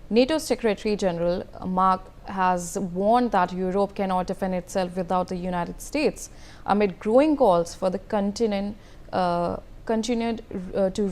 NATO Secretary General Mark has warned that Europe cannot defend itself without the United States, amid growing calls for the continent to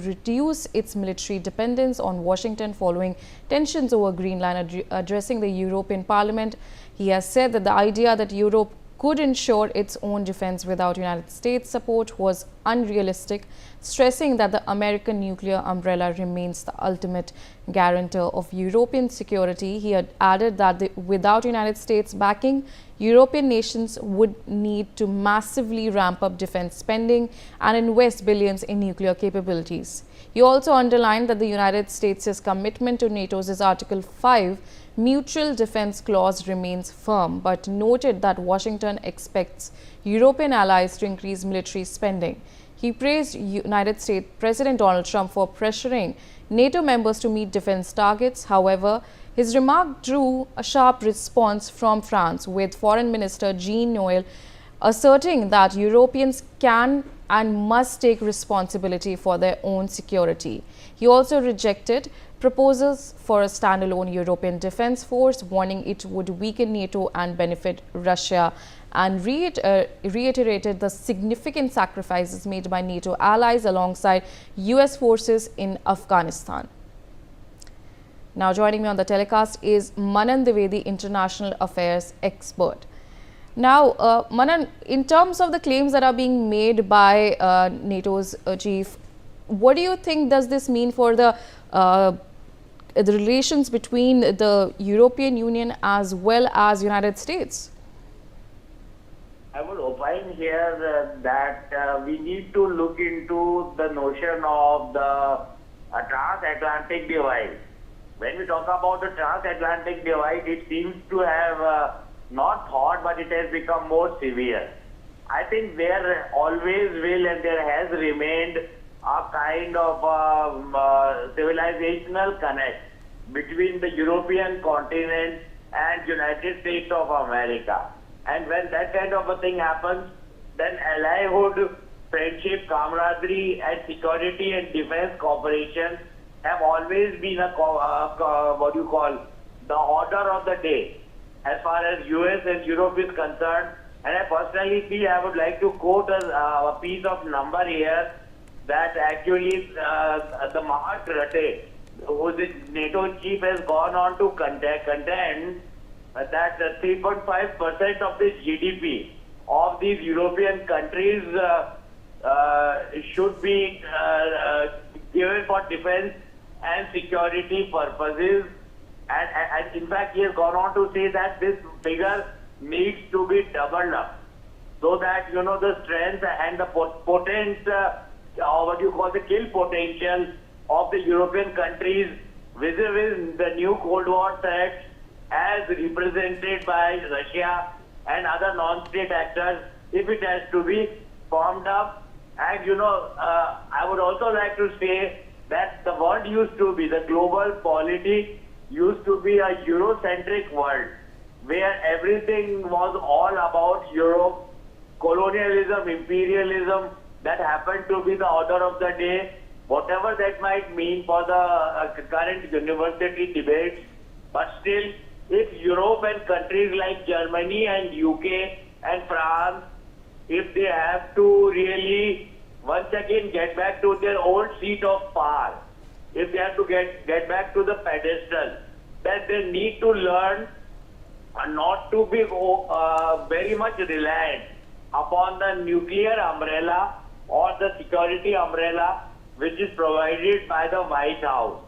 reduce its military dependence on Washington following tensions over Greenland. Addressing the European Parliament, he has said that the idea that Europe could ensure its own defense without United States support was unrealistic, stressing that the American nuclear umbrella remains the ultimate guarantor of European security. He had added that without United States backing, European nations would need to massively ramp up defense spending and invest billions in nuclear capabilities. He also underlined that the United States' commitment to NATO's Article 5 mutual defense clause remains firm, but noted that Washington expects European allies to increase military spending. He praised United States President Donald Trump for pressuring NATO members to meet defense targets. However, his remark drew a sharp response from France, with Foreign Minister Jean-Noel asserting that Europeans can and must take responsibility for their own security. He also rejected proposals for a standalone European defense force, warning it would weaken NATO and benefit Russia, and reiterated the significant sacrifices made by NATO allies alongside US forces in Afghanistan. Now joining me on the telecast is Manan Dwivedi, international affairs expert. Now, Manan, in terms of the claims that are being made by NATO's chief, what do you think does this mean for the relations between the European Union as well as United States? I would opine here that we need to look into the notion of the transatlantic divide. When we talk about the transatlantic divide, it seems to have not thought, but it has become more severe. I think there always will and there has remained a kind of civilizational connect between the European continent and United States of America. And when that kind of a thing happens, then allyhood, friendship, camaraderie, and security and defense cooperation have always been a the order of the day as far as US and Europe is concerned. And I personally feel I would like to quote a piece of number here that actually the Mark Rutte, who is the NATO chief, has gone on to contend that 3.5% of the GDP of these European countries should be given for defense and security purposes. And in fact, he has gone on to say that this figure needs to be doubled up so that, the strength and the potent, the kill potential of the European countries vis-a-vis the new Cold War threats as represented by Russia and other non-state actors, if it has to be formed up. And, I would also like to say that the world used to be, the global polity used to be a Eurocentric world, where everything was all about Europe, colonialism, imperialism, that happened to be the order of the day, whatever that might mean for the current university debates. But still, if Europe and countries like Germany and UK and France, if they have to really once again get back to their old seat of power, if they have to get back to the pedestal, that they need to learn not to be very much reliant upon the nuclear umbrella or the security umbrella which is provided by the White House.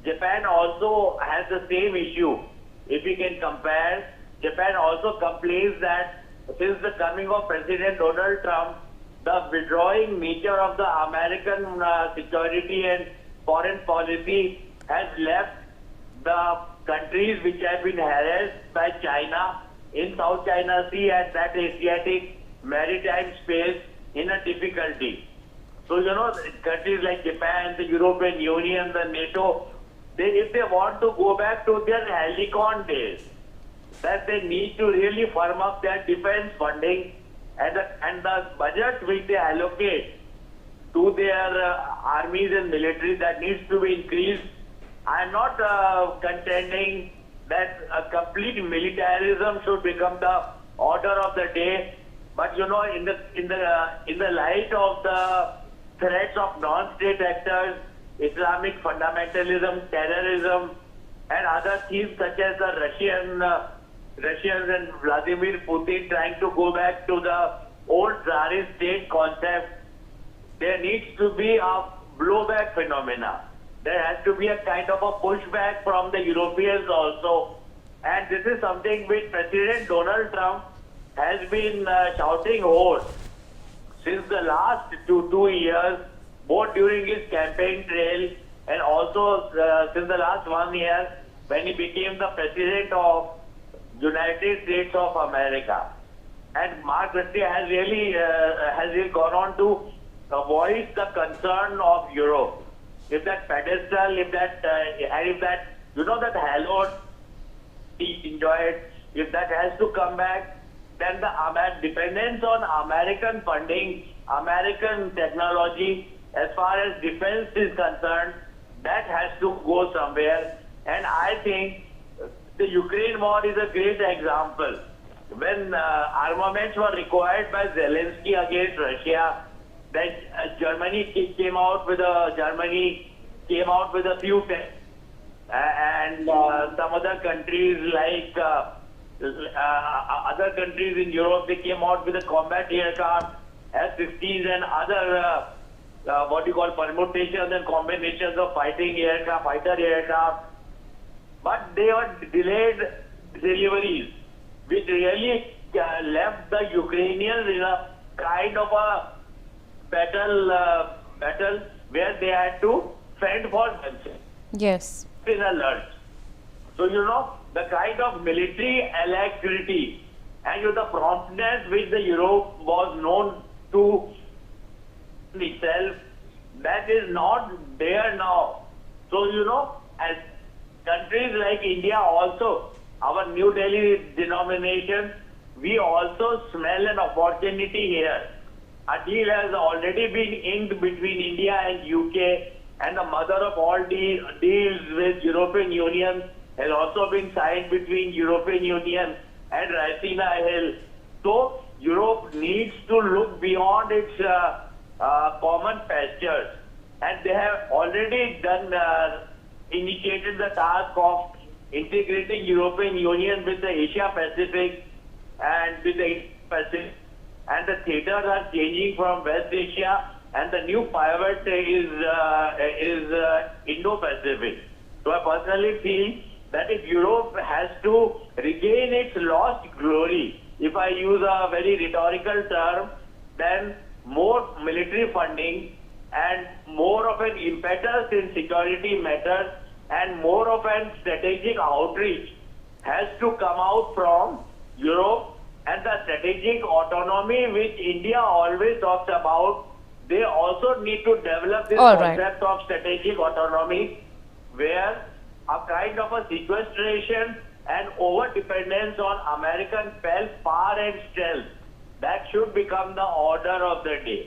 Japan also has the same issue. If we can compare, Japan also complains that since the coming of President Donald Trump, the withdrawing nature of the American security and foreign policy has left the countries which have been harassed by China in South China Sea and that Asiatic maritime space in a difficulty. So, countries like Japan, the European Union, the NATO, if they want to go back to their Helicon days, that they need to really firm up their defense funding and the budget which they allocate to their armies and military, that needs to be increased I'm not contending that a complete militarism should become the order of the day, but you know, in the light of the threats of non-state actors, Islamic fundamentalism, terrorism, and other themes such as the Russians and Vladimir Putin trying to go back to the old Tsarist state concept, there needs to be a blowback phenomena. There has to be a kind of a pushback from the Europeans also. And this is something which President Donald Trump has been shouting hoarse since the last two years, both during his campaign trail and also since the last 1 year when he became the President of United States of America. And Mark Rutte has really gone on to voice the concern of Europe. If that pedestal, if that that hallowed he enjoyed, if that has to come back, then the dependence on American funding, American technology, as far as defense is concerned, that has to go somewhere. And I think the Ukraine war is a great example. When armaments were required by Zelensky against Russia, then Germany came out with a few tanks, and some other countries like other countries in Europe, they came out with a combat aircraft, F-15s and other permutations and combinations of fighter aircraft, but they were delayed deliveries, which really left the Ukrainians in a kind of a battle where they had to fend for themselves. Yes. In a lurch. So you know, the kind of military alacrity and the promptness which the Europe was known to itself, that is not there now. So you know, as countries like India also, our New Delhi denomination, we also smell an opportunity here. A deal has already been inked between India and UK, and the mother of all deals with European Union has also been signed between European Union and Racina Hill. So Europe needs to look beyond its common pastures, and they have already initiated the task of integrating European Union with the Asia Pacific and with the Pacific. And the theaters are changing from West Asia, and the new pivot is Indo-Pacific. So I personally feel that if Europe has to regain its lost glory, if I use a very rhetorical term, then more military funding and more of an impetus in security matters and more of an strategic outreach has to come out from Europe. And the strategic autonomy which India always talks about, they also need to develop this concept of strategic autonomy, where a kind of a sequestration and over-dependence on American power and strength, that should become the order of the day.